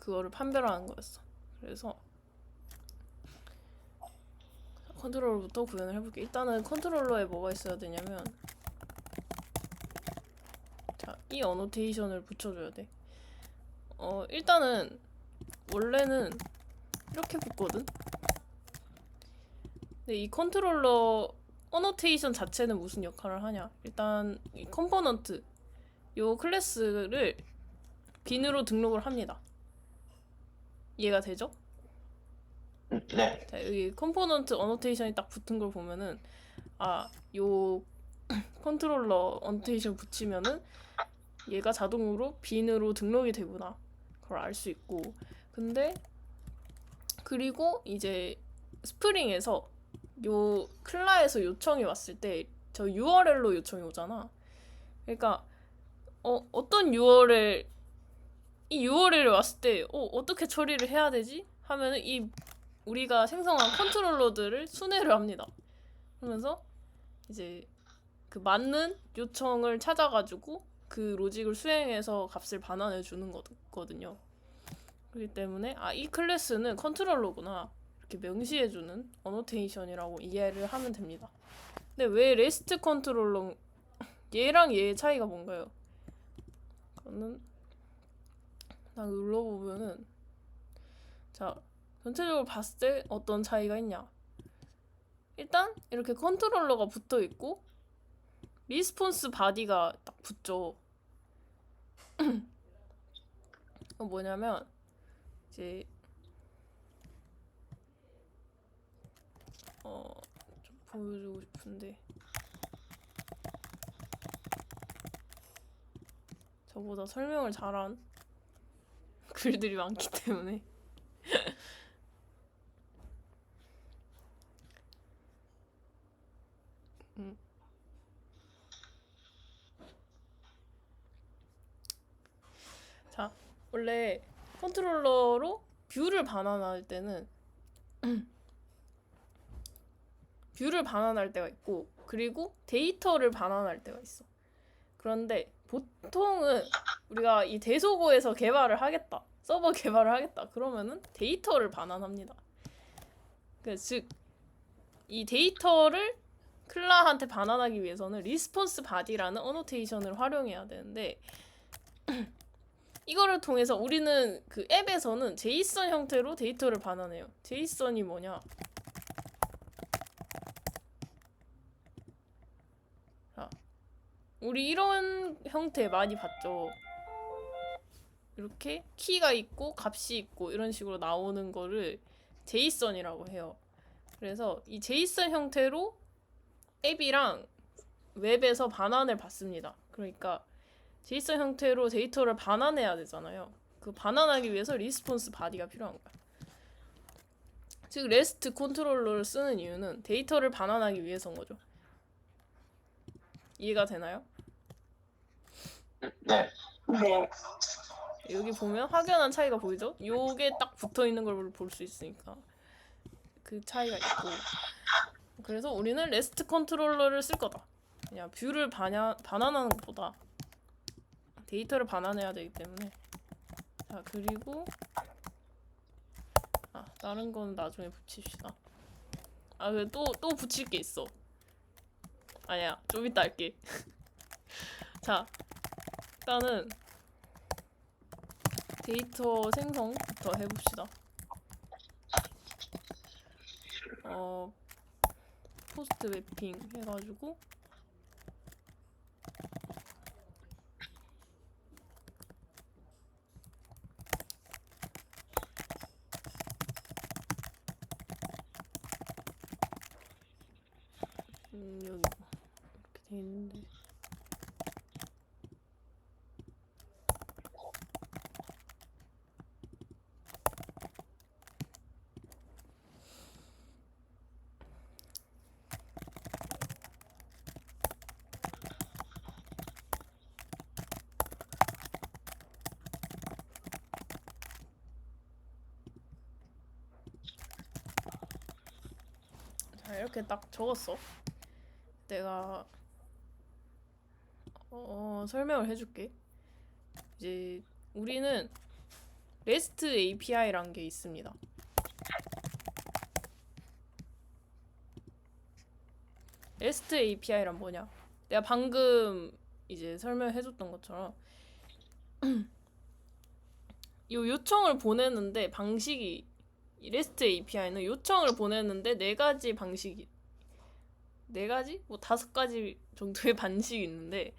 그거를 판별하는 거였어. 그래서 컨트롤러부터 구현을 해볼게. 일단은 컨트롤러에 뭐가 있어야 되냐면, 자, 이 어노테이션을 붙여줘야 돼. 일단은 원래는 이렇게 붙거든. 근데 이 컨트롤러 어노테이션 자체는 무슨 역할을 하냐? 일단 이 컴포넌트, 요 클래스를 빈으로 등록을 합니다. 이해가 되죠? 네. 자, 여기 컴포넌트 어노테이션이 딱 붙은 걸 보면은, 아, 요 컨트롤러 어노테이션 붙이면은 얘가 자동으로 빈으로 등록이 되구나. 그걸 알 수 있고. 근데 그리고 이제 스프링에서 요 클라에서 요청이 왔을 때 저 URL로 요청이 오잖아. 그러니까 어떤 URL 이 URL이 왔을 때 어떻게 처리를 해야 되지? 하면은 이 우리가 생성한 컨트롤러들을 순회를 합니다. 그러면서 이제 그 맞는 요청을 찾아가지고 그 로직을 수행해서 값을 반환해 주는 거거든요. 그렇기 때문에 이 클래스는 컨트롤러구나 이렇게 명시해주는 어노테이션이라고 이해를 하면 됩니다. 근데 왜 레스트 컨트롤러 얘랑 얘의 차이가 뭔가요? 그거는 딱 눌러보면은 자 전체적으로 봤을 때 어떤 차이가 있냐? 일단 이렇게 컨트롤러가 붙어 있고 리스폰스 바디가 딱 붙죠. 뭐냐면 이제 좀 보여주고 싶은데 저보다 설명을 잘한 글들이 많기 때문에 자 원래 컨트롤러로 뷰를 반환할 때는 뷰를 반환할 때가 있고 그리고 데이터를 반환할 때가 있어. 그런데 보통은 우리가 이 대소고에서 개발을 하겠다, 서버 개발을 하겠다 그러면은 데이터를 반환합니다. 즉 이 데이터를 클라한테 반환하기 위해서는 리스폰스 바디라는 어노테이션을 활용해야 되는데 이거를 통해서 우리는 그 앱에서는 제이슨 형태로 데이터를 반환해요. 제이슨이 뭐냐? 자, 우리 이런 형태 많이 봤죠. 이렇게 키가 있고 값이 있고 이런 식으로 나오는 거를 제이슨이라고 해요. 그래서 이 제이슨 형태로 앱이랑 웹에서 반환을 받습니다. 그러니까 제이슨 형태로 데이터를 반환해야 되잖아요. 그 반환하기 위해서 리스폰스 바디가 필요한 거야. 즉 레스트 컨트롤러를 쓰는 이유는 데이터를 반환하기 위해서인 거죠. 이해가 되나요? 네. 네. 여기 보면 확연한 차이가 보이죠? 요게 딱 붙어있는 걸 볼 수 있으니까 그 차이가 있고 그래서 우리는 레스트 컨트롤러를 쓸 거다. 그냥 뷰를 반환하는 것보다 데이터를 반환해야 되기 때문에 자 그리고 다른 건 나중에 붙입시다. 그래 또 붙일 게 있어. 아니야 좀 이따 할게. 자 일단은 데이터 생성부터 해봅시다. 포스트 맵핑 해가지고 여기 이렇게 돼 있는데 자 이렇게 딱 적었어. 내가 설명을 해줄게. 이제 우리는 REST API라는 게 있습니다. REST API란 뭐냐? 내가 방금 이제 설명해줬던 것처럼 요 요청을 보내는데 방식이 이 REST API는 요청을 보내는데 네 가지 방식이 네 가지? 뭐 5가지 정도의 방식이 있는데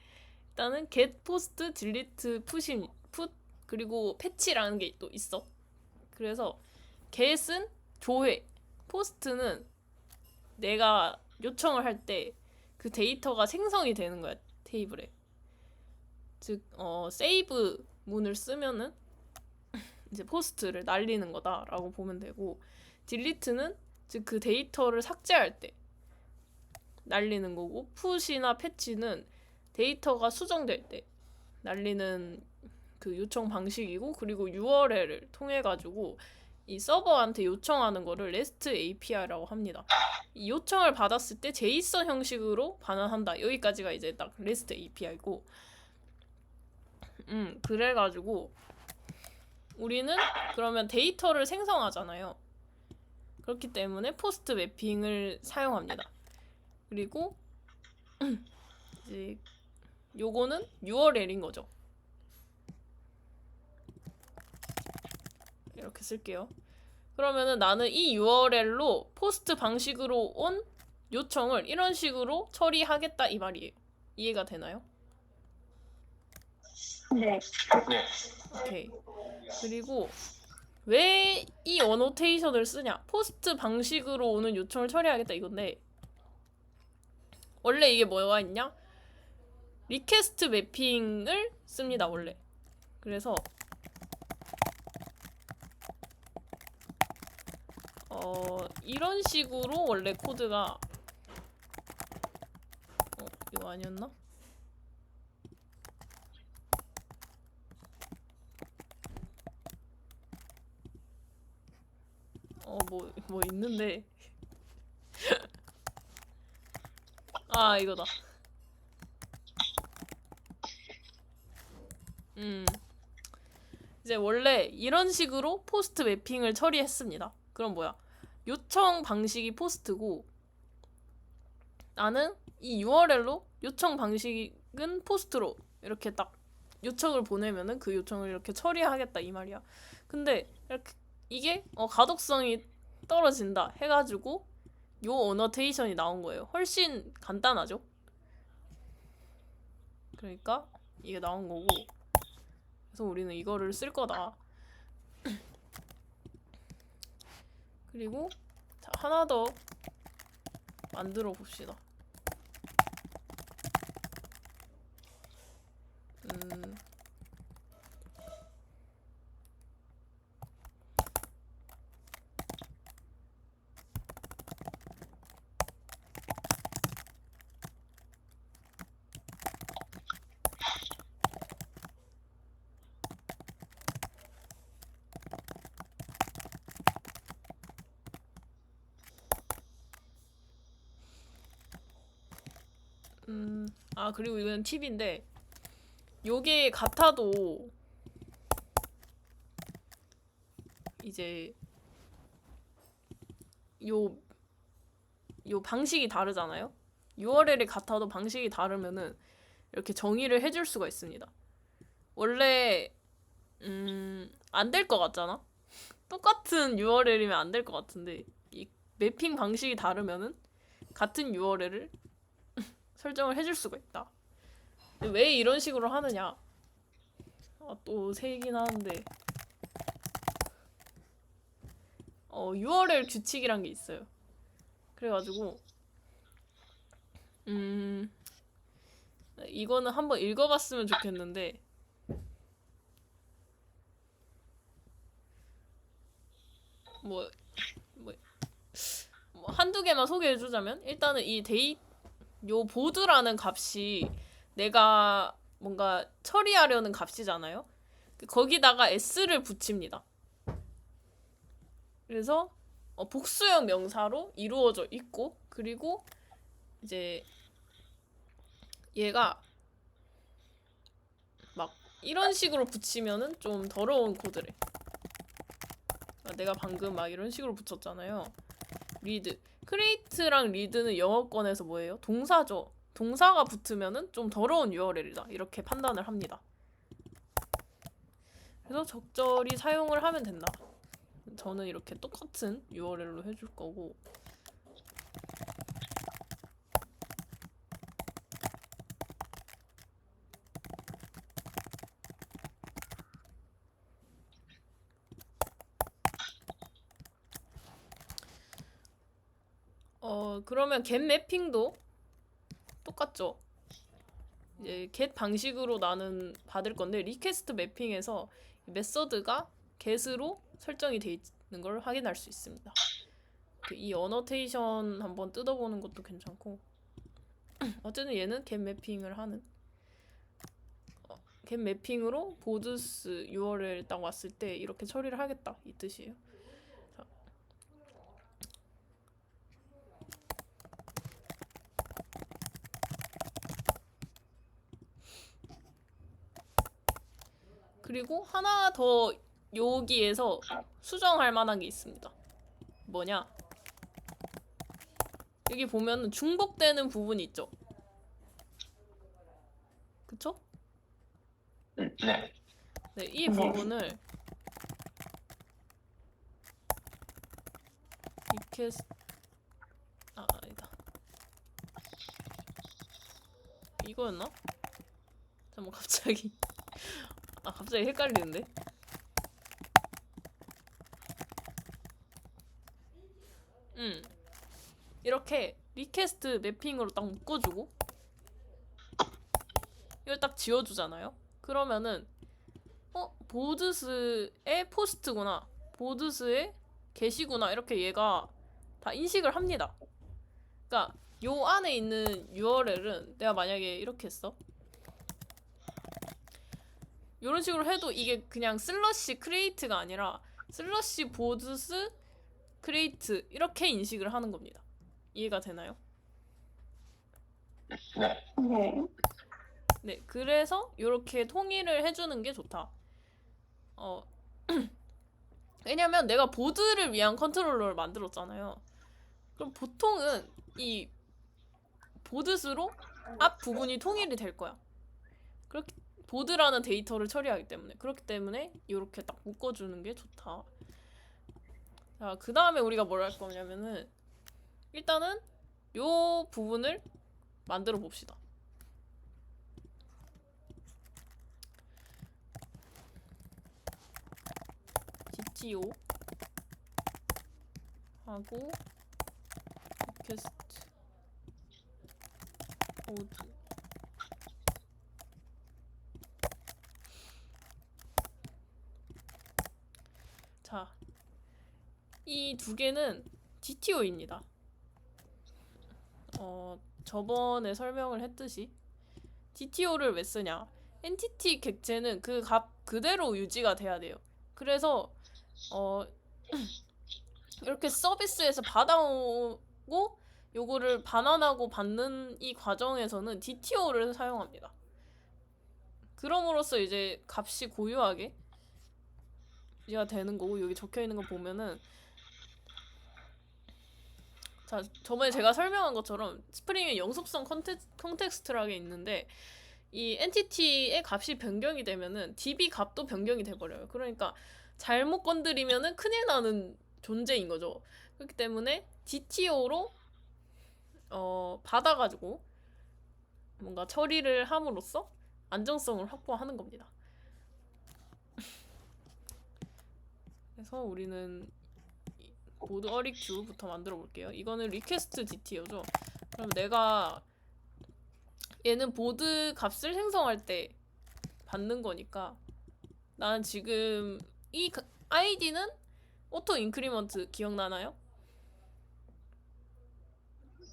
일단은 get, post, delete, put 그리고 패치라는 게 또 있어. 그래서 get은 조회, post는 내가 요청을 할 때 그 데이터가 생성이 되는 거야, 테이블에. 즉, save 문을 쓰면은 이제 포스트를 날리는 거다라고 보면 되고, delete는 즉 그 데이터를 삭제할 때 날리는 거고, 풋이나 패치는 데이터가 수정될 때 날리는 그 요청 방식이고, 그리고 URL을 통해 가지고 이 서버한테 요청하는 거를 REST API라고 합니다. 이 요청을 받았을 때 JSON 형식으로 반환한다. 여기까지가 이제 딱 REST API고, 그래가지고 우리는 그러면 데이터를 생성하잖아요. 그렇기 때문에 포스트 매핑을 사용합니다. 그리고 이제 요거는 URL인 거죠. 이렇게 쓸게요. 그러면은 나는 이 URL로 포스트 방식으로 온 요청을 이런 식으로 처리하겠다 이 말이에요. 이해가 되나요? 네. 네. 오케이. 그리고 왜 이 어노테이션을 쓰냐? 포스트 방식으로 오는 요청을 처리하겠다 이건데 원래 이게 뭐가 있냐? 리퀘스트 매핑을 씁니다 원래. 그래서 이런 식으로 원래 코드가 이거 아니었나? 뭐 있는데 아 이거다. 이제 원래 이런 식으로 포스트 매핑을 처리했습니다. 그럼 뭐야? 요청 방식이 포스트고 나는 이 URL로 요청 방식은 포스트로 이렇게 딱 요청을 보내면은 그 요청을 이렇게 처리하겠다 이 말이야. 근데 이렇게 이게 가독성이 떨어진다 해가지고 요 어노테이션이 나온 거예요. 훨씬 간단하죠? 그러니까 이게 나온 거고 그래서 우리는 이거를 쓸 거다. 그리고 자, 하나 더 만들어 봅시다. 그리고 이건 팁인데 요게 같아도 이제 요 방식이 다르잖아요. URL이 같아도 방식이 다르면은 이렇게 정의를 해줄 수가 있습니다. 원래 안 될 것 같잖아. 똑같은 URL이면 안 될 것 같은데 이 매핑 방식이 다르면은 같은 URL을 설정을 해줄 수가 있다. 왜 이런 식으로 하느냐? 또 세긴 하는데 URL 규칙이란 게 있어요. 그래가지고 이거는 한번 읽어봤으면 좋겠는데 뭐 한두 개만 소개해주자면 일단은 요 보드라는 값이 내가 뭔가 처리하려는 값이잖아요. 거기다가 s를 붙입니다. 그래서 복수형 명사로 이루어져 있고 그리고 이제 얘가 막 이런 식으로 붙이면은 좀 더러운 코드래. 내가 방금 막 이런 식으로 붙였잖아요. 리드. 크리에이트랑 리드는 영어권에서 뭐예요? 동사죠. 동사가 붙으면은 좀 더러운 URL이다. 이렇게 판단을 합니다. 그래서 적절히 사용을 하면 된다. 저는 이렇게 똑같은 URL로 해줄 거고. 그러면 get 매핑도 똑같죠. 이제 get 방식으로 나는 받을 건데 리퀘스트 매핑에서 메서드가 get으로 설정이 돼 있는 걸 확인할 수 있습니다. 이 어노테이션 한번 뜯어보는 것도 괜찮고 어쨌든 얘는 get 매핑을 하는 get 매핑으로 보드스 URL 딱 왔을 때 이렇게 처리를 하겠다 이 뜻이에요. 자. 그리고 하나 더 여기에서 수정할 만한 게 있습니다. 뭐냐? 여기 보면 중복되는 부분이 있죠. 그쵸? 네. 네, 이 부분을 리퀘스트 아니다. 이거였나? 잠깐만 갑자기 헷갈리는데. 이렇게 리퀘스트 매핑으로 딱 묶어주고 이걸 딱 지워주잖아요. 그러면은 보드스의 포스트구나, 보드스의 게시구나 이렇게 얘가 다 인식을 합니다. 그러니까 요 안에 있는 URL은 내가 만약에 이렇게 했어. 이런 식으로 해도 이게 그냥 슬러시 크리에이트가 아니라 슬러시 보드스 크리에이트 이렇게 인식을 하는 겁니다. 이해가 되나요? 네. 네, 그래서 이렇게 통일을 해주는 게 좋다. 왜냐면 내가 보드를 위한 컨트롤러를 만들었잖아요. 그럼 보통은 이 보드스로 앞 부분이 통일이 될 거야. 그렇게 보드라는 데이터를 처리하기 때문에. 그렇기 때문에 이렇게 딱 묶어주는 게 좋다. 자, 그 다음에 우리가 뭘 할 거냐면은 일단은 요 부분을 만들어 봅시다. GTO 하고 리퀘스트 보드 자, 이 두 개는 GTO입니다. 저번에 설명을 했듯이 GTO를 왜 쓰냐? 엔티티 객체는 그 값 그대로 유지가 돼야 돼요. 그래서 이렇게 서비스에서 받아오고 요거를 반환하고 받는 이 과정에서는 DTO를 사용합니다. 그럼으로써 이제 값이 고유하게 유지가 되는 거고, 여기 적혀 있는 거 보면은 자, 저번에 제가 설명한 것처럼 스프링에 영속성 컨텍스트라게 있는데 이 엔티티의 값이 변경이 되면은 DB 값도 변경이 돼버려요. 그러니까 잘못 건드리면은 큰일 나는 존재인 거죠. 그렇기 때문에 DTO로 받아가지고 뭔가 처리를 함으로써 안정성을 확보하는 겁니다. 그래서 우리는 보드 어릭 큐부터 만들어 볼게요. 이거는 리퀘스트 DTO죠. 그럼 내가 얘는 보드 값을 생성할 때 받는 거니까 나는 지금 이 아이디는 오토 인크리먼트 기억나나요?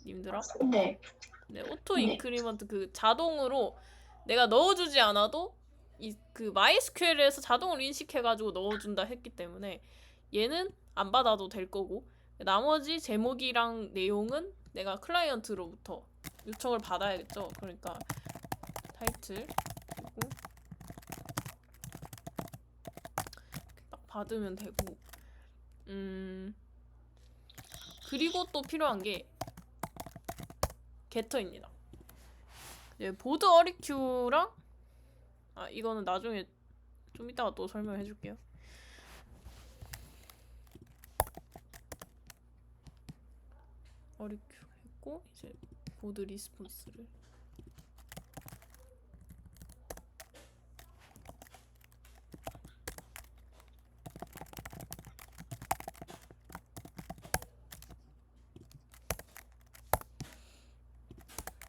님들아? 네. 네, 오토 인크리먼트 그 자동으로 내가 넣어주지 않아도 이 그 MySQL에서 자동으로 인식해가지고 넣어준다 했기 때문에 얘는 안 받아도 될 거고, 나머지 제목이랑 내용은 내가 클라이언트로부터 요청을 받아야겠죠. 그러니까 타이틀 그리고 딱 받으면 되고, 그리고 또 필요한 게 게터입니다. 보드 어리큐랑 이거는 나중에 좀 이따가 또 설명해 줄게요. 어리큐 했고 이제 보드 리스폰스를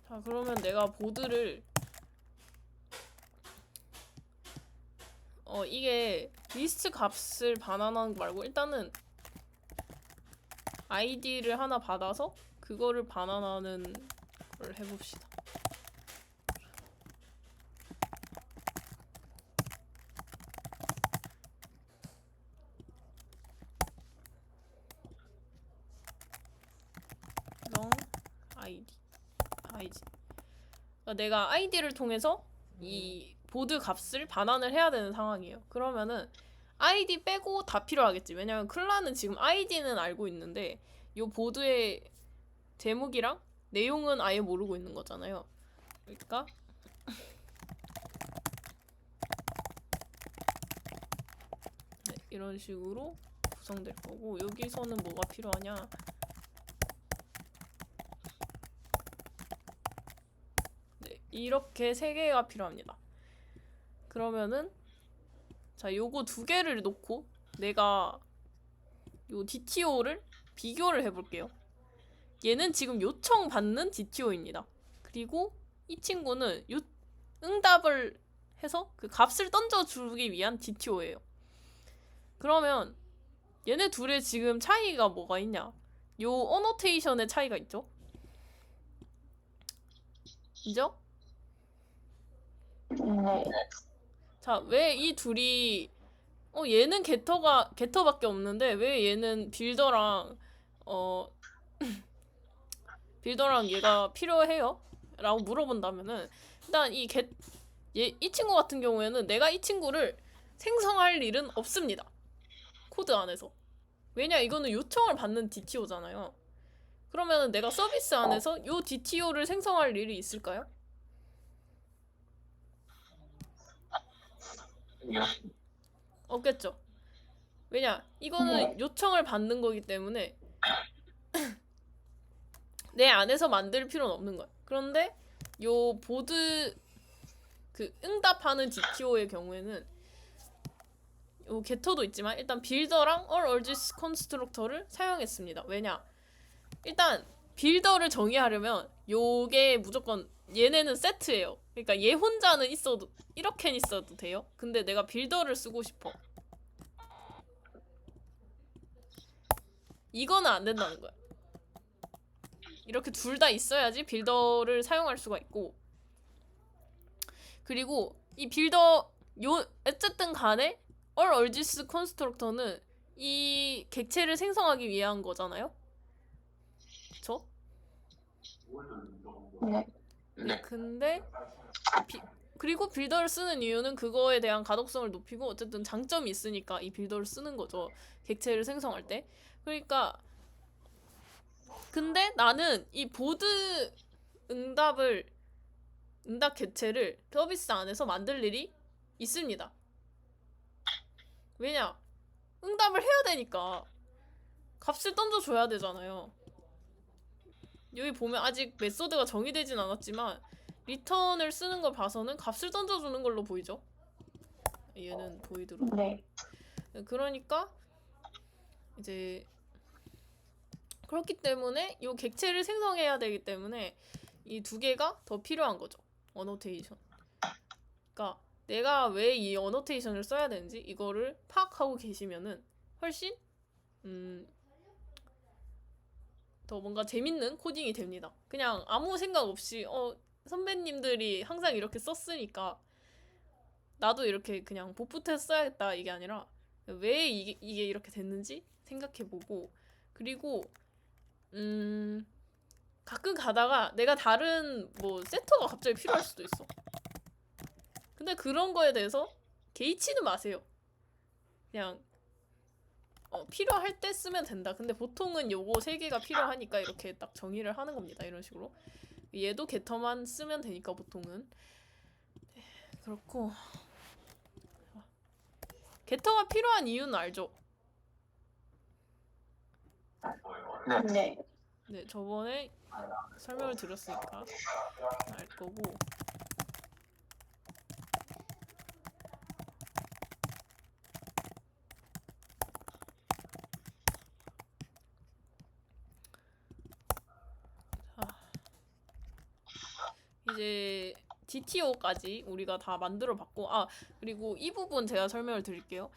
자 그러면 내가 보드를 이게 리스트 값을 반환하는 거 말고 일단은 아이디를 하나 받아서 그거를 반환하는 걸 해봅시다. 영 아이디 그러니까 내가 아이디를 통해서 이 보드 값을 반환을 해야 되는 상황이에요. 그러면은 아이디 빼고 다 필요하겠지. 왜냐면 클라는 지금 아이디는 알고 있는데 요 보드의 제목이랑 내용은 아예 모르고 있는 거잖아요. 그러니까 네, 이런 식으로 구성될 거고 여기서는 뭐가 필요하냐? 네, 이렇게 세 개가 필요합니다. 그러면은 자, 요거 두 개를 놓고 내가 요 DTO를 비교를 해볼게요. 얘는 지금 요청받는 DTO입니다. 그리고 이 친구는 응답을 해서 그 값을 던져주기 위한 DTO예요. 그러면 얘네 둘의 지금 차이가 뭐가 있냐? 요 어노테이션의 차이가 있죠? 인정? 자, 왜 이 둘이 얘는 게터밖에 없는데 왜 얘는 빌더랑 빌더랑 얘가 필요해요? 라고 물어본다면은 일단 이 친구 같은 경우에는 내가 이 친구를 생성할 일은 없습니다. 코드 안에서. 왜냐 이거는 요청을 받는 DTO잖아요. 그러면은 내가 서비스 안에서 요 DTO를 생성할 일이 있을까요? 없겠죠. 왜냐 이거는 요청을 받는 거기 때문에 내 안에서 만들 필요는 없는 거야. 그런데 요 보드 그 응답하는 DTO의 경우에는 요 게터도 있지만 일단 빌더랑 all urges constructor를 사용했습니다. 왜냐 일단 빌더를 정의하려면 요게 무조건 얘네는 세트예요. 그러니까 얘 혼자는 있어도 이렇게는 있어도 돼요. 근데 내가 빌더를 쓰고 싶어. 이거는 안 된다는 거야. 이렇게 둘 다 있어야지 빌더를 사용할 수가 있고 그리고 이 빌더 어쨌든 간에 all urges constructor는 이 객체를 생성하기 위한 거잖아요. 그쵸? 네. 근데 그리고 빌더를 쓰는 이유는 그거에 대한 가독성을 높이고 어쨌든 장점이 있으니까 이 빌더를 쓰는 거죠. 객체를 생성할 때. 그러니까 근데 나는 이 보드 응답 객체를 서비스 안에서 만들 일이 있습니다. 왜냐? 응답을 해야 되니까 값을 던져줘야 되잖아요. 여기 보면 아직 메소드가 정의되진 않았지만 리턴을 쓰는 걸 봐서는 값을 던져주는 걸로 보이죠? 얘는 보이드로. 네. 그러니까 이제 그렇기 때문에 이 객체를 생성해야 되기 때문에 이 두 개가 더 필요한 거죠. 어노테이션. 그러니까 내가 왜 이 어노테이션을 써야 되는지 이거를 파악하고 계시면은 훨씬 더 뭔가 재밌는 코딩이 됩니다. 그냥 아무 생각 없이 선배님들이 항상 이렇게 썼으니까 나도 이렇게 그냥 복붙해서 써야겠다 이게 아니라 왜 이게 이렇게 됐는지 생각해보고 그리고 가끔 가다가 내가 다른 뭐 세터가 갑자기 필요할 수도 있어. 근데 그런 거에 대해서 개의치는 마세요. 그냥 필요할 때 쓰면 된다. 근데 보통은 요거 세 개가 필요하니까 이렇게 딱 정의를 하는 겁니다. 이런 식으로. 얘도 게터만 쓰면 되니까 보통은. 네, 그렇고 게터가 필요한 이유는 알죠? 네. 네. 네, 저번에 설명을 드렸으니까 알 거고. 이제 DTO까지 우리가 다 만들어 봤고, 그리고 이 부분 제가 설명을 드릴게요.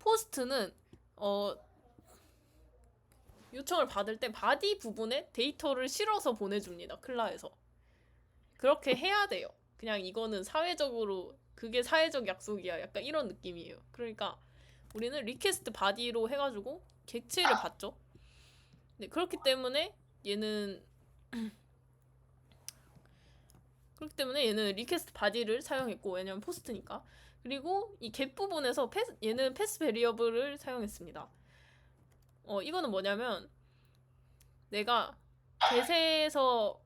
포스트는 요청을 받을 때 바디 부분에 데이터를 실어서 보내줍니다. 클라에서. 그렇게 해야 돼요. 그냥 이거는 사회적으로 그게 사회적 약속이야. 약간 이런 느낌이에요. 그러니까 우리는 리퀘스트 바디로 해가지고 객체를 받죠. 네, 그렇기 때문에 얘는 리퀘스트 바디를 사용했고, 왜냐면 포스트니까. 그리고 이 get 부분에서 얘는 패스 베리어블을 사용했습니다. 이거는 뭐냐면 내가 get에서는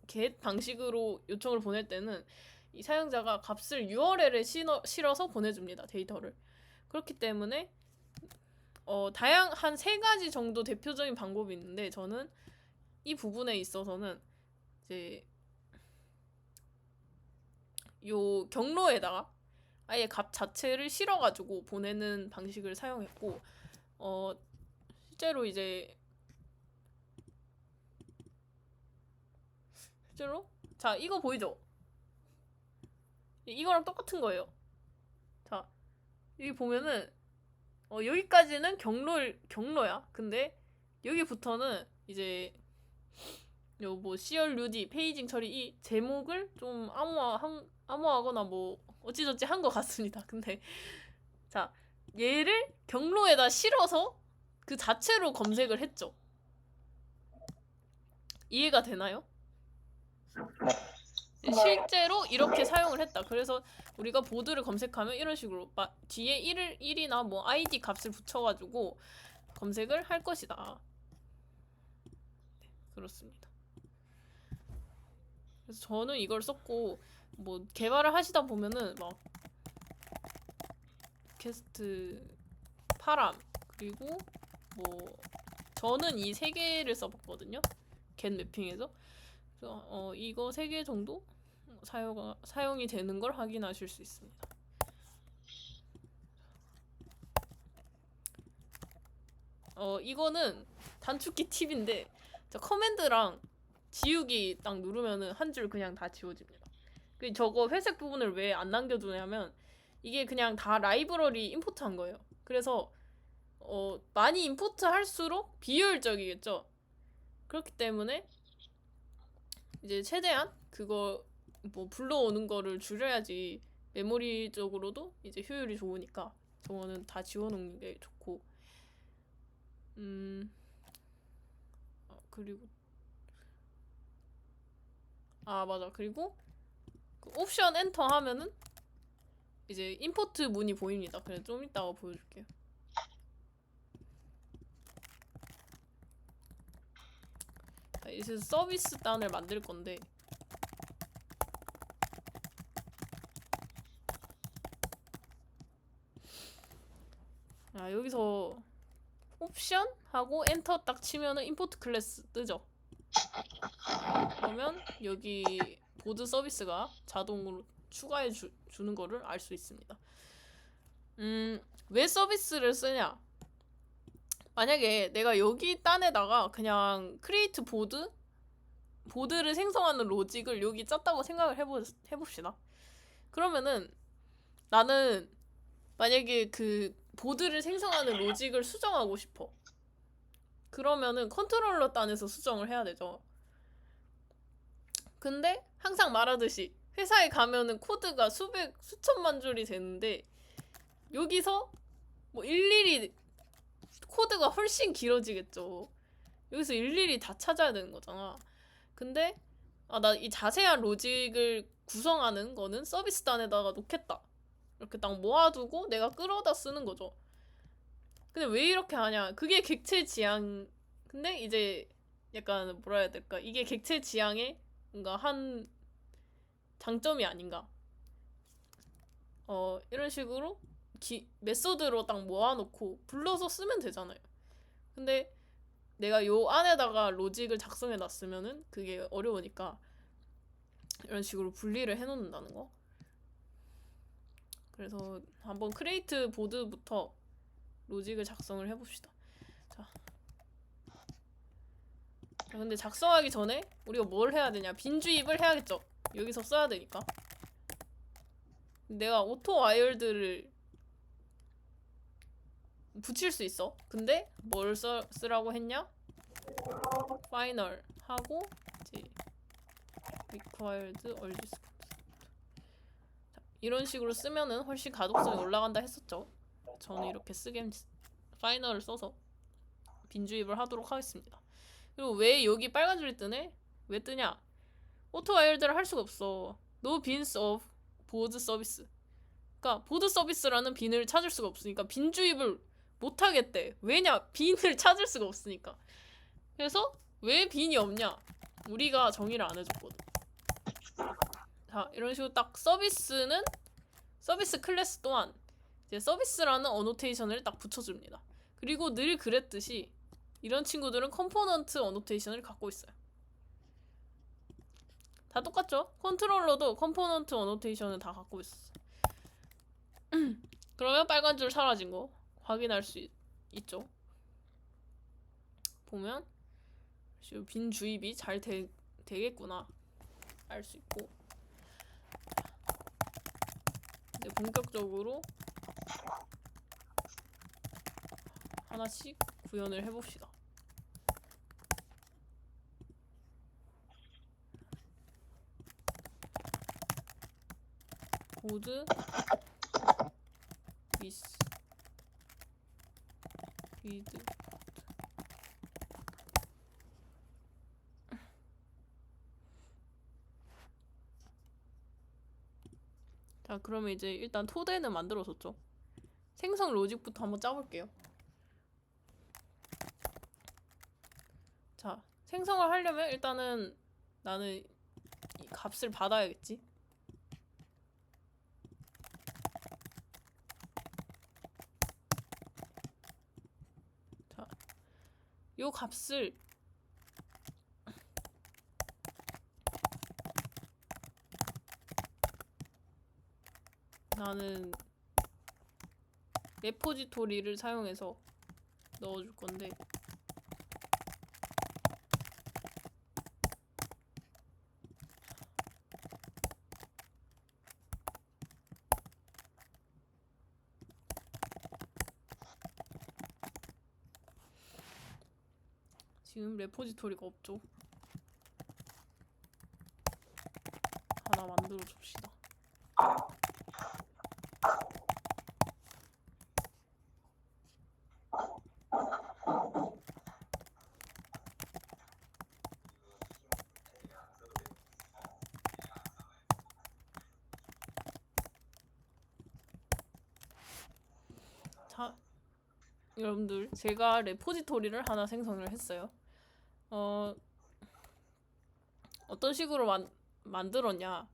get 방식으로 요청을 보낼 때는 이 사용자가 값을 URL에 실어서 보내줍니다. 데이터를. 그렇기 때문에 다양한 세 가지 정도 대표적인 방법이 있는데, 저는 이 부분에 있어서는 이제 요 경로에다가 아예 값 자체를 실어가지고 보내는 방식을 사용했고, 실제로 자, 이거 보이죠? 이거랑 똑같은 거예요. 자, 여기 보면은 여기까지는 경로야. 근데 여기부터는 이제 요 뭐 CLUD 페이징 처리 이 제목을 좀 암호하거나 뭐 어찌저찌 한 것 같습니다. 근데 자, 얘를 경로에다 실어서 그 자체로 검색을 했죠. 이해가 되나요? 네. 실제로 이렇게 사용을 했다. 그래서 우리가 보드를 검색하면 이런 식으로 뒤에 1이나 뭐 ID 값을 붙여가지고 검색을 할 것이다. 네, 그렇습니다. 그래서 저는 이걸 썼고, 뭐 개발을 하시다 보면은 막 캐스트 파람, 그리고 뭐 저는 이 세 개를 써봤거든요. get 매핑에서. 그래서 이거 세 개 정도 사용이 되는 걸 확인하실 수 있습니다. 이거는 단축키 팁인데, 커맨드랑 지우기 딱 누르면은 한 줄 그냥 다 지워집니다. 저거 회색 부분을 왜 안 남겨두냐면 이게 그냥 다 라이브러리 임포트한 거예요. 그래서 많이 임포트 할수록 비효율적이겠죠. 그렇기 때문에 이제 최대한 그거 뭐 불러오는 거를 줄여야지 메모리적으로도 이제 효율이 좋으니까 저거는 다 지워놓는 게 좋고. 그리고 맞아. 그리고 그 옵션 엔터 하면은 이제 임포트 문이 보입니다. 그래서 좀 이따가 보여줄게요. 이제 서비스 단을 만들 건데, 여기서 옵션 하고 엔터 딱 치면은 임포트 클래스 뜨죠. 그러면 여기 보드 서비스가 자동으로 추가해 주는 거를 알 수 있습니다. 왜 서비스를 쓰냐? 만약에 내가 여기 딴에다가 그냥 크리에이트 보드를 생성하는 로직을 여기 짰다고 생각을 해봅시다. 그러면은 나는 만약에 그 보드를 생성하는 로직을 수정하고 싶어. 그러면은 컨트롤러 단에서 수정을 해야 되죠. 근데 항상 말하듯이 회사에 가면은 코드가 수천만 줄이 되는데, 여기서 뭐 일일이 코드가 훨씬 길어지겠죠. 여기서 일일이 다 찾아야 되는 거잖아. 근데 나 이 자세한 로직을 구성하는 거는 서비스 단에다가 놓겠다. 이렇게 딱 모아두고 내가 끌어다 쓰는 거죠. 근데 왜 이렇게 하냐? 그게 객체 지향. 근데 이제 약간 뭐라 해야 될까? 이게 객체 지향의 뭔가 한 장점이 아닌가? 이런 식으로 메소드로 딱 모아놓고 불러서 쓰면 되잖아요. 근데 내가 요 안에다가 로직을 작성해 놨으면은 그게 어려우니까 이런 식으로 분리를 해 놓는다는 거. 그래서 한번 크리에이트 보드부터 로직을 작성을 해봅시다. 자, 근데 작성하기 전에 우리가 뭘 해야 되냐? 빈 주입을 해야겠죠. 여기서 써야 되니까. 내가 오토 와일드를 붙일 수 있어. 근데 뭘 쓰라고 했냐? 파이널 하고 이제 required all this. 자, 이런 식으로 쓰면은 훨씬 가독성이 올라간다 했었죠. 저는 이렇게 파이널을 써서 빈 주입을 하도록 하겠습니다. 그리고 왜 여기 빨간 줄이 뜨네? 왜 뜨냐? 오토 와일드를 할 수가 없어. No bins of board service. 그러니까 보드 서비스라는 빈을 찾을 수가 없으니까 빈 주입을 못 하겠대. 왜냐? 빈을 찾을 수가 없으니까. 그래서 왜 빈이 없냐? 우리가 정의를 안 해줬거든. 자, 이런 식으로 딱 서비스 클래스 또한 이제 서비스라는 어노테이션을 딱 붙여줍니다. 그리고 늘 그랬듯이 이런 친구들은 컴포넌트 어노테이션을 갖고 있어요. 다 똑같죠? 컨트롤러도 컴포넌트 어노테이션을 다 갖고 있었어. 그러면 빨간 줄 사라진 거 확인할 수 있죠. 보면 빈 주입이 잘 되겠구나 알 수 있고. 이제 본격적으로 하나씩 구현을 해봅시다. 보드 위드 자, 그러면 이제 일단 토대는 만들어줬죠. 생성 로직부터 한번 짜볼게요. 자, 생성을 하려면 일단은 나는 이 값을 받아야겠지. 자, 요 값을 나는 레포지토리를 사용해서 넣어줄 건데, 지금 레포지토리가 없죠. 하나 만들어 줍시다. 자, 여러분들 제가 레포지토리를 하나 생성을 했어요. 어떤 식으로 만들었냐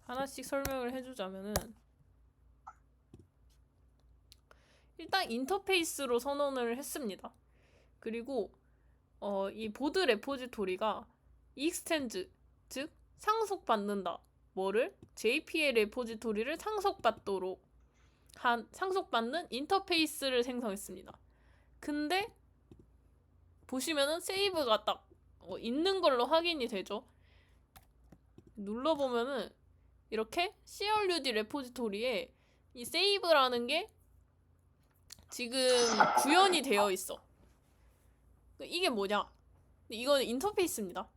하나씩 설명을 해주자면은, 일단 인터페이스로 선언을 했습니다. 그리고 이 보드 레포지토리가 extends, 즉 상속받는다. 뭐를? JPA 레포지토리를 상속받는 인터페이스를 생성했습니다. 근데 보시면은 세이브가 딱 있는 걸로 확인이 되죠. 눌러보면은 이렇게 CRUD 레포지토리에 이 세이브라는 게 지금 구현이 되어 있어. 이게 뭐냐? 이거는 인터페이스입니다.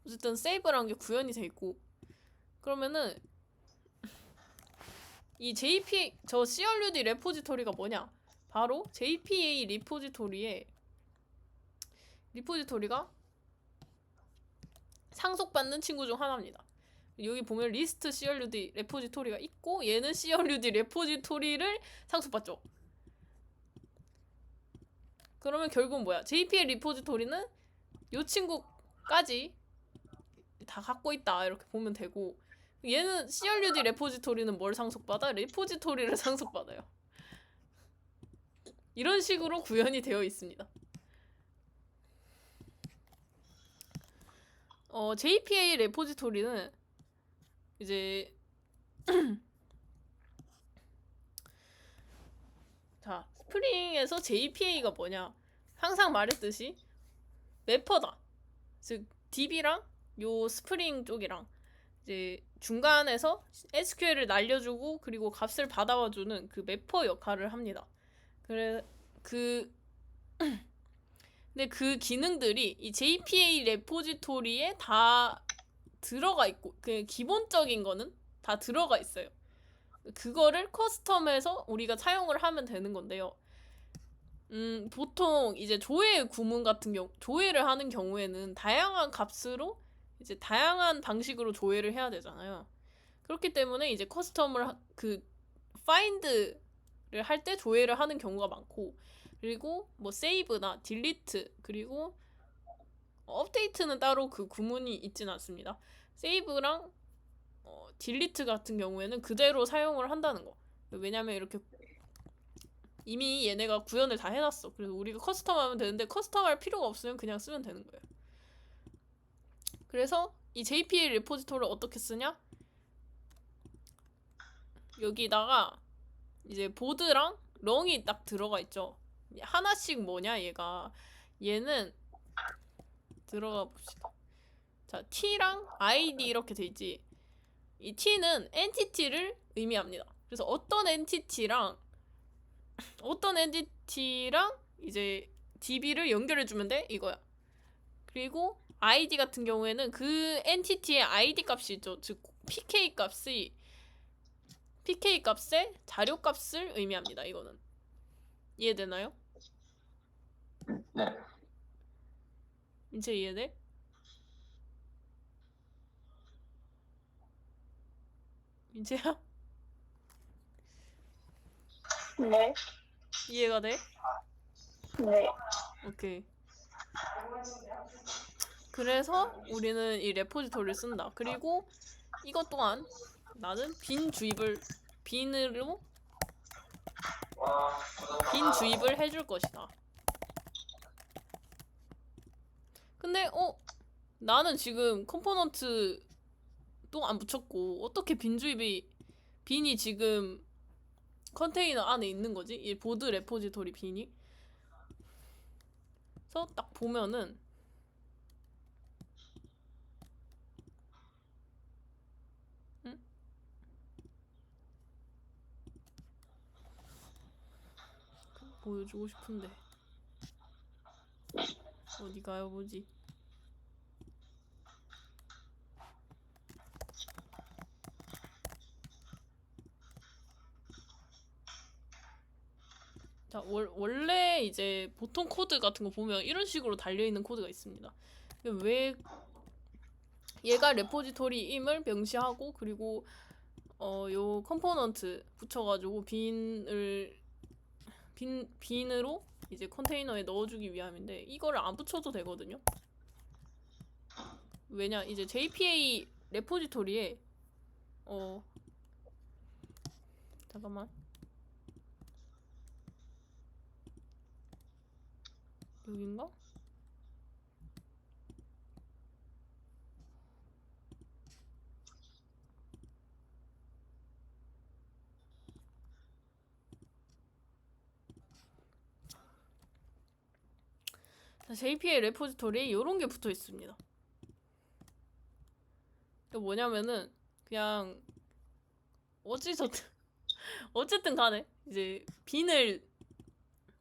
어쨌든 세이브라는 게 구현이 돼 있고, 그러면은 이 JPA 저 CRUD 레포지토리가 뭐냐? 바로 JPA 리포지토리가 상속받는 친구 중 하나입니다. 여기 보면 리스트 CRUD 레포지토리가 있고 얘는 CRUD 레포지토리를 상속받죠. 그러면 결국은 뭐야? JPL 리포지토리는 요 친구까지 다 갖고 있다 이렇게 보면 되고 얘는 CRUD 레포지토리는 뭘 상속받아? 레포지토리를 상속받아요. 이런 식으로 구현이 되어 있습니다. JPA 레포지토리는 이제 자, 스프링에서 JPA가 뭐냐? 항상 말했듯이 매퍼다. 즉 DB랑 요 스프링 쪽이랑 이제 중간에서 SQL을 날려주고 그리고 값을 받아와주는 그 매퍼 역할을 합니다. 그래 근데 그 기능들이 이 JPA 레포지토리에 다 들어가 있고 그 기본적인 거는 다 들어가 있어요. 그거를 커스텀해서 우리가 사용을 하면 되는 건데요. 보통 이제 조회 구문 같은 경우, 조회를 하는 경우에는 다양한 값으로 이제 다양한 방식으로 조회를 해야 되잖아요. 그렇기 때문에 이제 커스텀을 find를 할 때 조회를 하는 경우가 많고, 그리고 뭐 세이브나 딜리트 그리고 업데이트는 따로 그 구문이 있진 않습니다. 세이브랑 딜리트 같은 경우에는 그대로 사용을 한다는 거. 왜냐면 이렇게 이미 얘네가 구현을 다 해놨어. 그래서 우리가 커스텀하면 되는데 커스텀할 필요가 없으면 그냥 쓰면 되는 거예요. 그래서 이 JPA 레포지토리를 어떻게 쓰냐? 여기다가 이제 보드랑 렁이 딱 들어가 있죠. 하나씩 뭐냐 얘가. 얘는 들어가 봅시다. 자, T랑 ID 이렇게 돼 있지. 이 T는 엔티티를 의미합니다. 그래서 어떤 엔티티랑 이제 DB를 연결해주면 돼 이거야. 그리고 ID 같은 경우에는 그 엔티티의 ID 값이 있죠. 즉 PK 값의 자료 값을 의미합니다. 이거는 이해되나요? 네. 인체 이해돼? 인체야? 네. 이해가 돼? 네. 오케이. 그래서 우리는 이 레포지토리를 쓴다. 그리고 이것 또한 나는 빈 주입을 해줄 것이다. 근데 나는 지금 컴포넌트 또 안 붙였고 어떻게 빈이 지금 컨테이너 안에 있는 거지? 이 보드 레포지토리 빈이. 그래서 딱 보면은 보여주고 싶은데 어디 가요 뭐지? 자, 원래 이제 보통 코드 같은 거 보면 이런 식으로 달려있는 코드가 있습니다. 왜 얘가 레포지토리임을 명시하고 그리고 요 컴포넌트 붙여가지고 빈으로 이제 컨테이너에 넣어주기 위함인데 이거를 안 붙여도 되거든요. 왜냐 이제 JPA 레포지토리에 잠깐만 여긴가? JPA 레포지토리에 이런 게 붙어 있습니다. 이게 뭐냐면은 그냥 어쨌든 간에 이제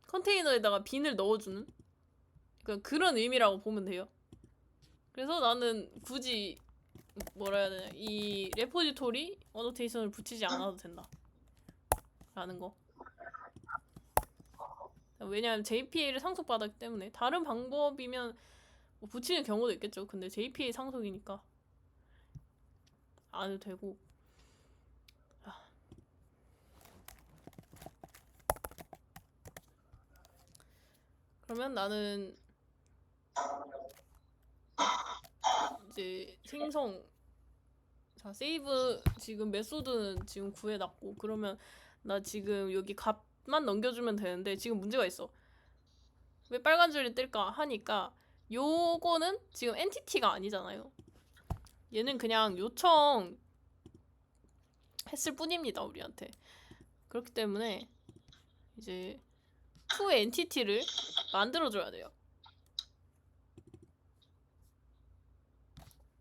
컨테이너에다가 빈을 넣어주는 그런 의미라고 보면 돼요. 그래서 나는 굳이 뭐라 해야 되냐 이 레포지토리 어노테이션을 붙이지 않아도 된다 라는 거. 왜냐하면 JPA를 상속받았기 때문에 다른 방법이면 뭐 붙이는 경우도 있겠죠. 근데 JPA 상속이니까 안 해도 되고. 그러면 나는 이제 생성, 자 세이브 지금 메소드는 지금 구해놨고, 그러면 나 지금 여기 값만 넘겨주면 되는데 지금 문제가 있어. 왜 빨간 줄이 뜰까 하니까 요거는 지금 엔티티가 아니잖아요. 얘는 그냥 요청 했을 뿐입니다, 우리한테. 그렇기 때문에 이제 to 엔티티를 만들어줘야 돼요.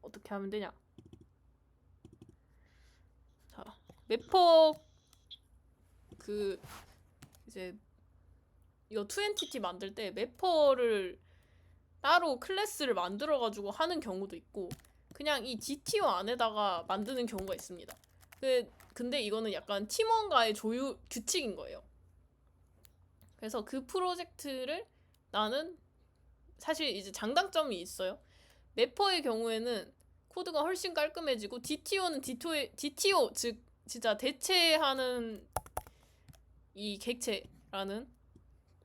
어떻게 하면 되냐? 자, 매퍼 그 이제 이거 to 엔티티 만들 때 매퍼를 따로 클래스를 만들어가지고 하는 경우도 있고, 그냥 이 GTO 안에다가 만드는 경우가 있습니다. 근데 이거는 약간 팀원과의 조율 규칙인 거예요. 그래서 그 프로젝트를 나는 사실 이제 장단점이 있어요. 매퍼의 경우에는 코드가 훨씬 깔끔해지고, DTO는 DTO 즉 진짜 대체하는 이 객체라는,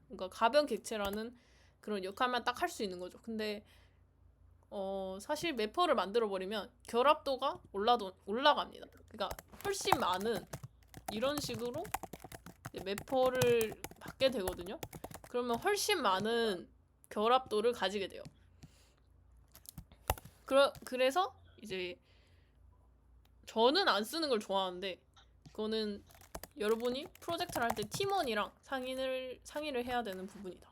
그러니까 가변 객체라는 그런 역할만 딱 할 수 있는 거죠. 근데 사실 매퍼를 만들어 버리면 결합도가 올라갑니다. 그러니까 훨씬 많은 이런 식으로 매퍼를 받게 되거든요. 그러면 훨씬 많은 결합도를 가지게 돼요. 그래서 이제 저는 안 쓰는 걸 좋아하는데, 그거는 여러분이 프로젝트를 할 때 팀원이랑 상의를 해야 되는 부분이다.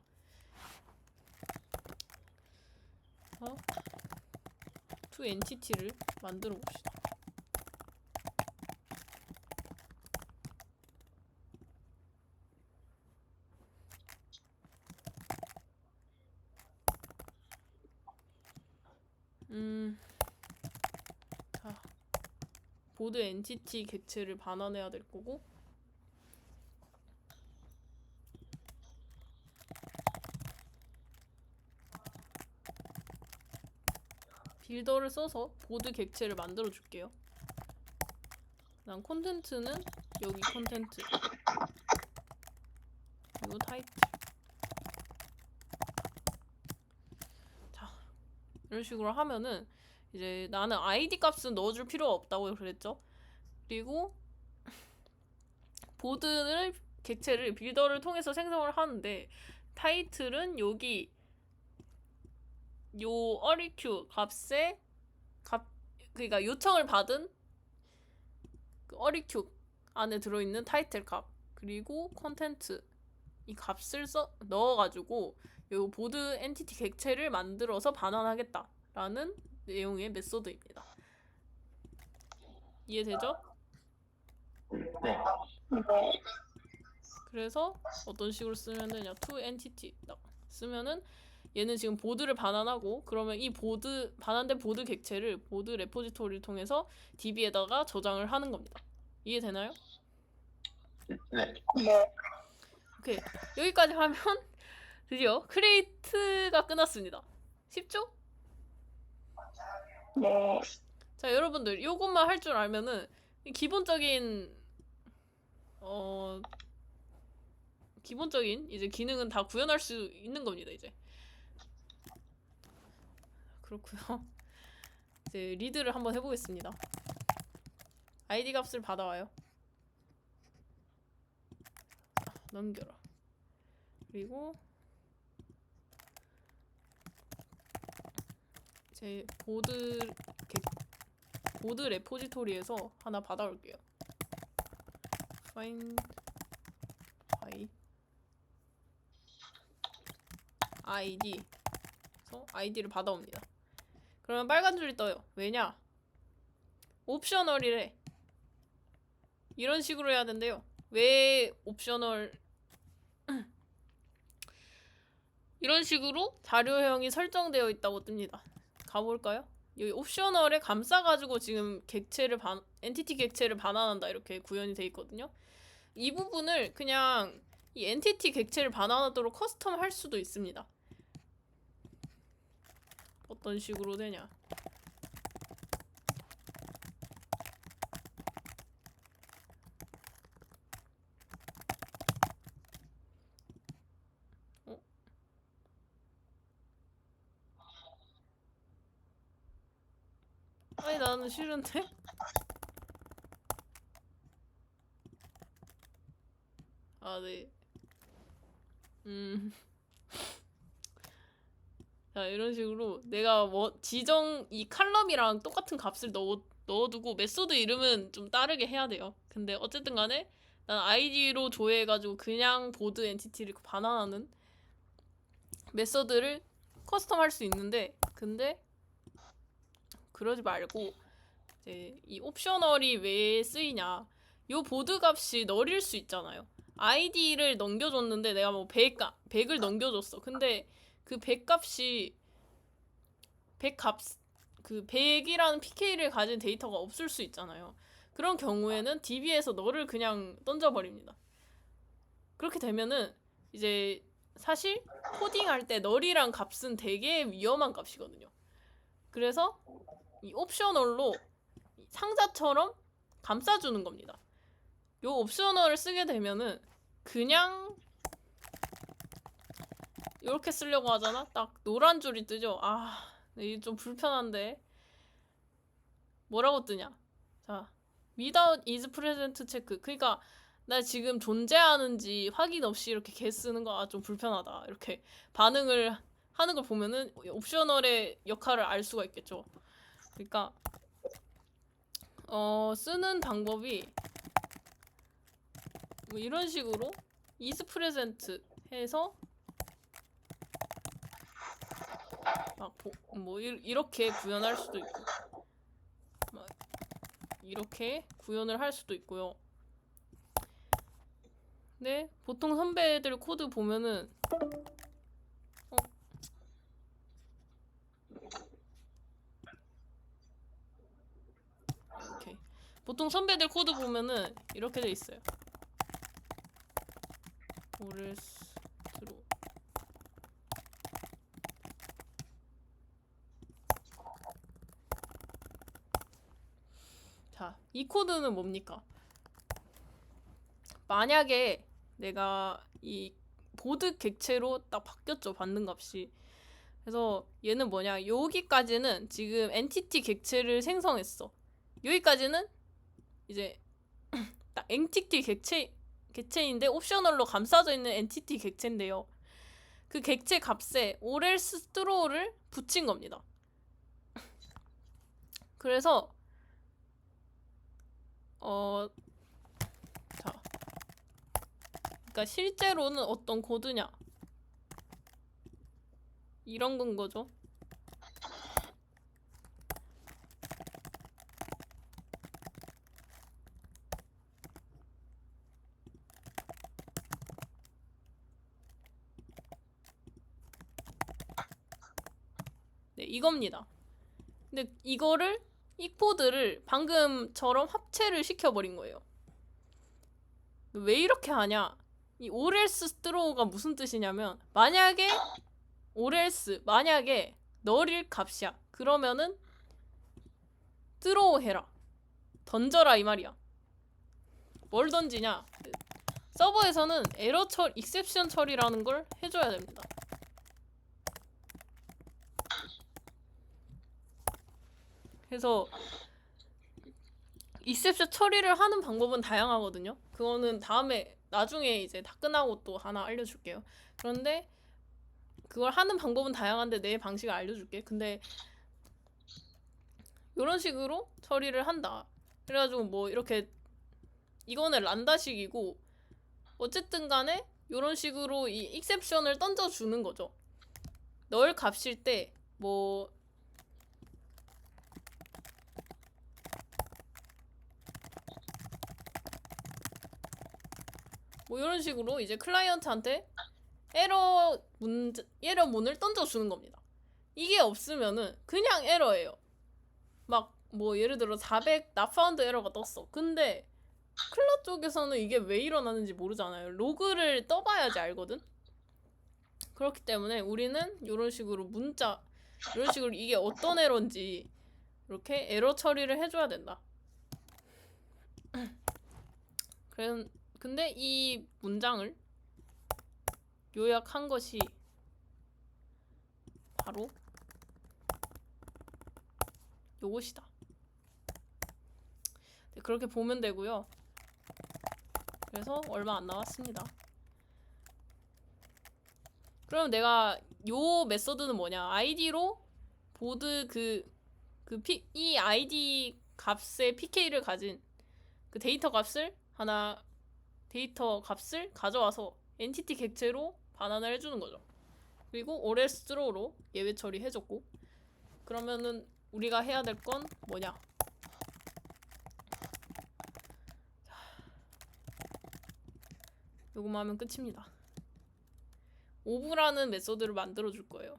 to 엔티티를 만들어 봅시다. 자, 보드 엔티티 객체를 반환해야 될 거고, 빌더를 써서 보드 객체를 만들어 줄게요. 난 콘텐츠는 여기 콘텐츠, 그리고 타이틀. 자, 이런 식으로 하면은 이제 나는 ID 값은 넣어줄 필요가 없다고 그랬죠. 그리고 보드를 객체를 빌더를 통해서 생성을 하는데, 타이틀은 여기 요 어리큐 값에 그러니까 요청을 받은 그 어리큐 안에 들어있는 타이틀 값, 그리고 콘텐츠 이 값을 넣어가지고 요 보드 엔티티 객체를 만들어서 반환하겠다라는 내용의 메소드입니다. 이해되죠? 네. 네. 그래서 어떤 식으로 쓰면 되냐? to entity 딱 쓰면은 얘는 지금 보드를 반환하고, 그러면 이 반환된 보드 객체를 보드 레포지토리를 통해서 DB에다가 저장을 하는 겁니다. 이해되나요? 네. 네. 오케이. 여기까지 하면 드디어 크리에이트가 끝났습니다. 쉽죠? 네. 자, 여러분들 요것만 할 줄 알면은 기본적인 이제 기능은 다 구현할 수 있는 겁니다. 이제 그렇고요. 이제 리드를 한번 해보겠습니다. ID 값을 받아와요. 넘겨라. 그리고 제 보드 레포지토리에서 하나 받아올게요. find by ID. 그래서 ID를 받아옵니다. 그러면 빨간 줄이 떠요. 왜냐? 옵셔널이래. 이런 식으로 해야 된대요. 왜 옵셔널 이런 식으로 자료형이 설정되어 있다고 뜹니다. 가볼까요? 여기 옵셔널에 감싸가지고 지금 엔티티 객체를 반환한다 이렇게 구현이 돼 있거든요. 이 부분을 그냥 이 엔티티 객체를 반환하도록 커스텀 할 수도 있습니다. 어떤 식으로 되냐? 아니 나는 싫은데? 아 네. 자 이런 식으로 내가 뭐 지정 이 칼럼이랑 똑같은 값을 넣어두고 메소드 이름은 좀 다르게 해야 돼요. 근데 어쨌든 간에 난 아이디로 조회해가지고 그냥 보드 엔티티를 반환하는 메소드를 커스텀할 수 있는데 근데 그러지 말고 이제 이 옵셔널이 왜 쓰이냐 요 보드 값이 널일 수 있잖아요. 아이디를 넘겨줬는데 내가 뭐 100을 넘겨줬어. 근데 그 100 값이 100 값, 그 100이라는 PK를 가진 데이터가 없을 수 있잖아요. 그런 경우에는 DB에서 너를 그냥 던져버립니다. 그렇게 되면은 이제 사실 코딩할 때 널이란 값은 되게 위험한 값이거든요. 그래서 이 옵셔널로 상자처럼 감싸주는 겁니다. 요 옵셔널을 쓰게 되면은 그냥 이렇게 쓰려고 하잖아? 딱 노란 줄이 뜨죠? 아, 이게 좀 불편한데. 뭐라고 뜨냐? 자, without is present check. 그러니까 나 지금 존재하는지 확인 없이 이렇게 개 쓰는 거 좀 불편하다. 이렇게 반응을 하는 걸 보면은 옵셔널의 역할을 알 수가 있겠죠. 그러니까 쓰는 방법이 뭐 이런 식으로 is present 해서 막 뭐 이렇게 구현할 수도 있고 막 이렇게 구현을 할 수도 있고요. 근데 보통 선배들 코드 보면은 이렇게 보통 선배들 코드 보면은 이렇게 돼 있어요. 오레스트로 자, 이 코드는 뭡니까? 만약에 내가 이 보드 객체로 딱 바뀌었죠, 받는 값이. 그래서 얘는 뭐냐, 여기까지는 지금 엔티티 객체를 생성했어. 여기까지는 이제 딱 엔티티 객체인데 옵셔널로 감싸져 있는 엔티티 객체인데요. 그 객체 값에 오렐스 스트로우를 붙인 겁니다. 그래서 자, 그러니까 실제로는 어떤 코드냐? 이런 건 거죠. 네, 이겁니다. 근데 이거를 이 코드를 방금처럼 합체를 시켜버린 거예요. 왜 이렇게 하냐? 이 오렐스 스트로우가 무슨 뜻이냐면 만약에 널일 값이야. 그러면은 스트로우 해라. 던져라 이 말이야. 뭘 던지냐? 서버에서는 익셉션 처리라는 걸 해줘야 됩니다. 그래서 익셉션 처리를 하는 방법은 다양하거든요. 그거는 나중에 이제 다 끝나고 또 하나 알려줄게요. 그런데 그걸 하는 방법은 다양한데 내 방식을 알려줄게. 근데 이런 식으로 처리를 한다. 그래가지고 뭐 이렇게 이거는 란다식이고 어쨌든 간에 이런 식으로 이 익셉션을 던져주는 거죠. 널 값일 때 뭐 이런 식으로 이제 클라이언트한테 에러문을 던져주는 겁니다. 이게 없으면은 그냥 에러예요. 막 뭐 예를 들어 400 not found 에러가 떴어. 근데 클러 쪽에서는 이게 왜 일어나는지 모르잖아요. 로그를 떠봐야지 알거든. 그렇기 때문에 우리는 이런 식으로 이런 식으로 이게 어떤 에러인지 이렇게 에러 처리를 해줘야 된다. 근데 이 문장을 요약한 것이 바로 요것이다. 네, 그렇게 보면 되고요. 그래서 얼마 안 남았습니다. 그럼 내가 요 메서드는 뭐냐? 아이디로 보드 이 아이디 값의 PK를 가진 그 데이터 값을 가져와서 엔티티 객체로 반환을 해주는 거죠. 그리고 ORSTHROW로 예외 처리해줬고, 그러면은 우리가 해야 될 건 뭐냐? 요거만 하면 끝입니다. 오브라는 메소드를 만들어 줄 거예요.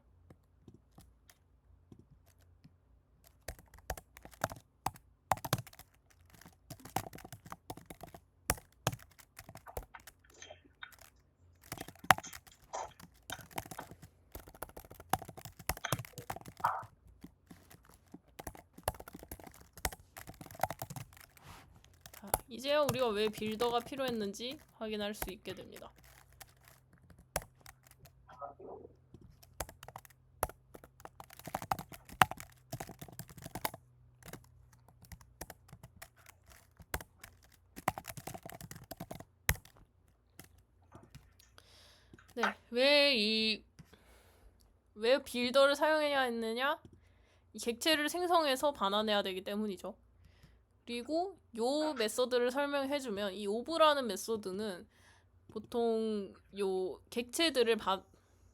자, 이제야 우리가 왜 빌더가 필요했는지 확인할 수 있게 됩니다. 네, 왜 빌더를 사용해야 했느냐? 이 객체를 생성해서 반환해야 되기 때문이죠. 그리고 요 메서드를 설명해주면, 이 오브라는 메서드는 보통 요 객체들을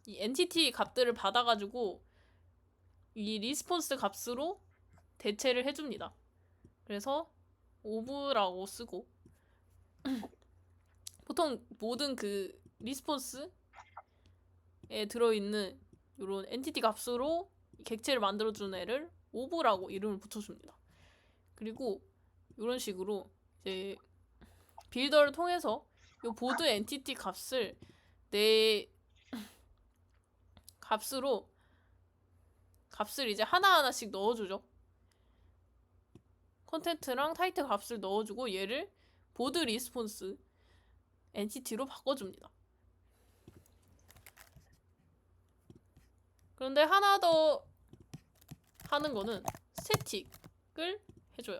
이 엔티티 값들을 받아가지고 이 리스폰스 값으로 대체를 해줍니다. 그래서 오브라고 쓰고, 보통 모든 그 리스폰스에 들어있는 이런 엔티티 값으로 객체를 만들어주는 애를 오브라고 이름을 붙여줍니다. 그리고 이런 식으로 이제 빌더를 통해서 이 보드 엔티티 값을 내 값을 이제 하나하나씩 넣어주죠. 컨텐트랑 타이틀 값을 넣어주고 얘를 보드 리스폰스 엔티티로 바꿔줍니다. 그런데 하나 더 하는 거는 스태틱을 해줘요.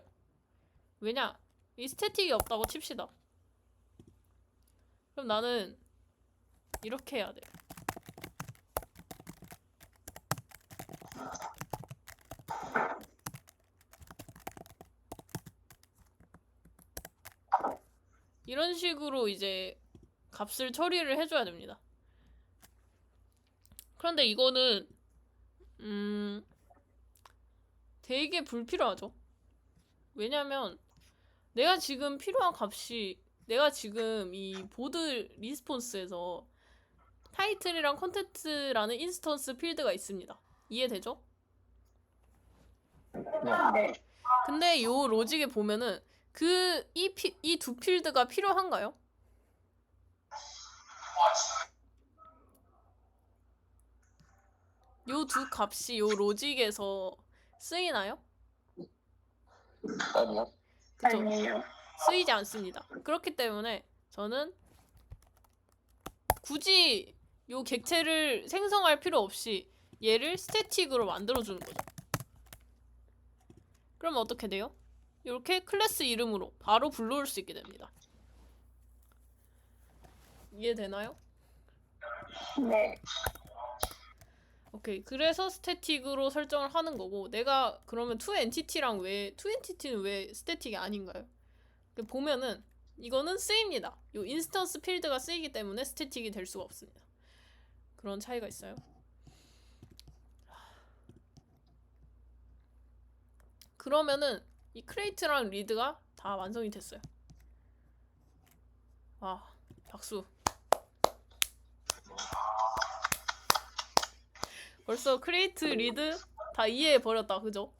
왜냐? 이 스태틱이 없다고 칩시다. 그럼 나는 이렇게 해야 돼. 이런 식으로 이제 값을 처리를 해줘야 됩니다. 그런데 이거는 되게 불필요하죠. 왜냐면 내가 지금 필요한 값이, 내가 지금 이 보드 리스폰스에서 타이틀이랑 컨텐츠라는 인스턴스 필드가 있습니다. 이해되죠? 네. 근데 요 로직에 보면은 이 두 필드가 필요한가요? 요 두 값이 요 로직에서 쓰이나요? 아니요. 그쵸? 아니에요. 쓰이지 않습니다. 그렇기 때문에 저는 굳이 요 객체를 생성할 필요 없이 얘를 스태틱으로 만들어주는 거죠. 그럼 어떻게 돼요? 이렇게 클래스 이름으로 바로 불러올 수 있게 됩니다. 이해되나요? 네. 오케이. 그래서 스태틱으로 설정을 하는 거고, 내가 그러면 toEntity는 왜 스태틱이 아닌가요? 보면은 이거는 쓰입니다. 요 인스턴스 필드가 쓰이기 때문에 스태틱이 될 수가 없습니다. 그런 차이가 있어요. 그러면은 이 크레이트랑 리드가 다 완성이 됐어요. 와, 박수. 벌써 크리에이트 리드 다 이해해버렸다, 그죠?